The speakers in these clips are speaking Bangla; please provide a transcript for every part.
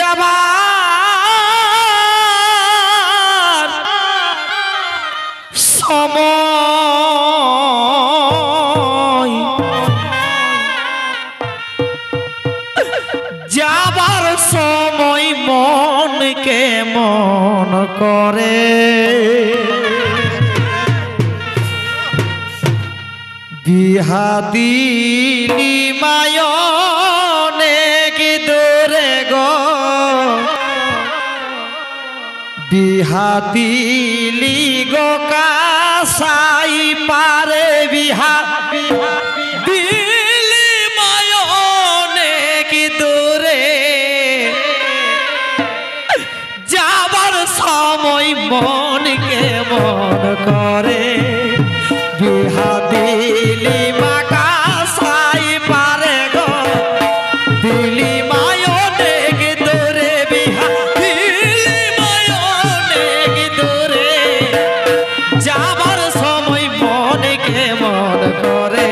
যাবার সময় যাবার সময় মনকে মন করে বিহা দিলি মায়নে কি দূরে গো বিহা দিলি গো কাসাই পারে বিহা দিলি মায়নে কি দূরে যাবার সময় মনকে মন করে বিহা দিলি মা কাসাই পারে গো দিলি মায়নে কি দূরে বিহা দিলি মায়নে কি দূরে যাবার সময় মনকে মন করে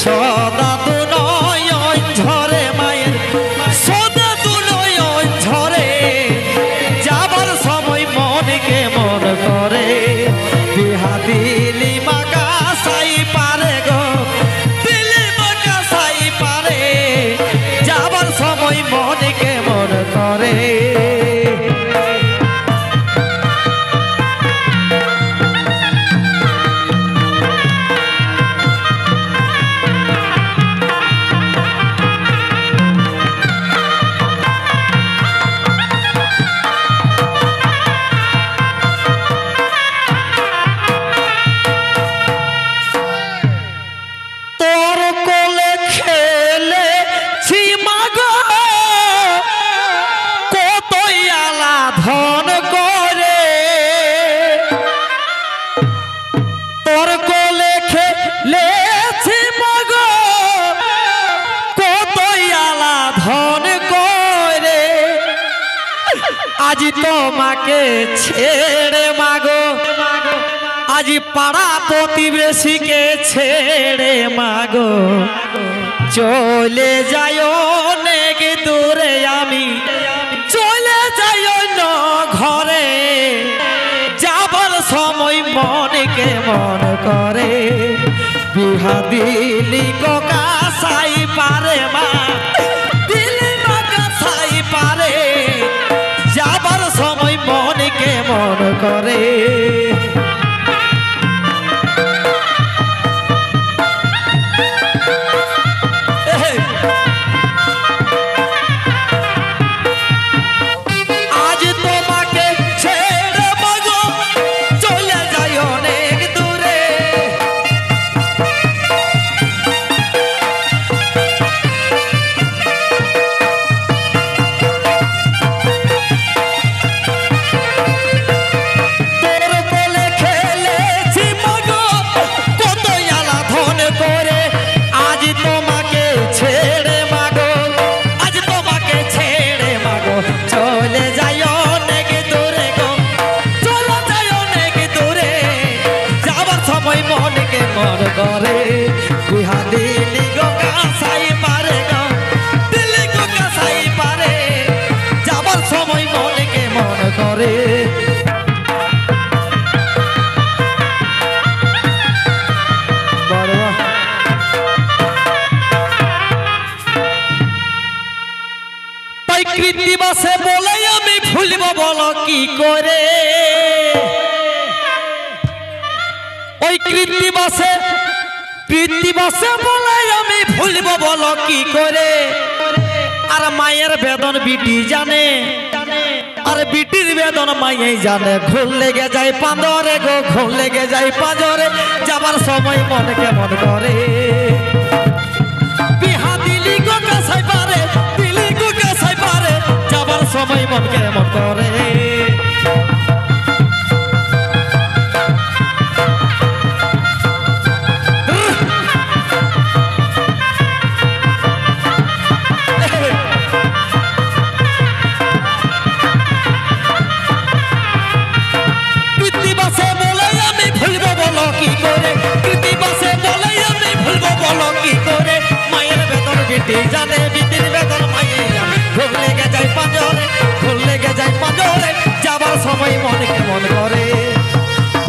সদা তো নয়ন ঝরে মায়ের সদা তো নয়ন ঝরে যাবার সময় মনকে মন করে বিহা দিলি মা কাসাই পারে গো দিলি মা কাসাই পারে যাবার সময় মনকে মন করে ধন করে তোর কোলে খেলেছি মগ কতই আলা ধন করে আজি তোমাকে ছেড়ে মাগো আজি পাড়া প্রতিবেশীকে ছেড়ে মাগো চলে যায় অনেক দূরে আমি চলে যাই ঘরে যাবার সময় মনকে মন করে বিহা দিলি গো কাসাই পারে মা দিলি মা কাসাই পারে যাবার সময় মনকে মন করে করে বিহা দিলি গো কাসাই পারে গো দিলি গো কাসাই পারে যাবার সময় মনকে মন করে তাই কৃত্রিবাসে বলে আমি ভুলব বলো কি করে ওই কৃত্তিবাসে বলে আমি ভুলব বলো কি করে আর মায়ের বেদন বিটি জানে আর বিটির বেদন মাইয়াই জানে ঘোল লেগে যায় পাঁজরে গো ঘোল লেগে যায় পাঁজরে যাবার সময় মন কেমন করে বিহা দিলি গো কাছাই পারে দিলি গো কাছাই পারে যাবার সময় মন কেমন করে জানে বিটির বেদন মাইয়ে জানে ঘোল লেগে যায় পাঁজরে ঘোল লেগে যায় পাঁজরে যাবার সময় মনে কেমন করে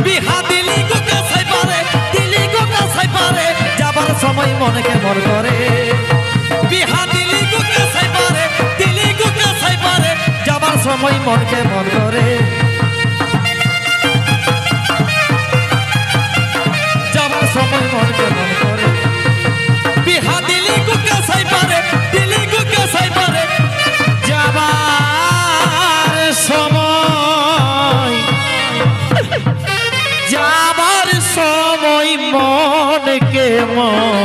বিহা দিলি গো কাছাই পারে দিলি গো কাছাই পারে যাবার সময় মনে কেমন করে বিহা দিলি গো কাছাই পারে দিলি গো কাছাই পারে যাবার সময় মন কেমন করে যাবার সময় মন কেমন করে বিহা দিলি গো কাছাই পারে দিলি গো কাছাই পারে যাবার সময় মন কেমন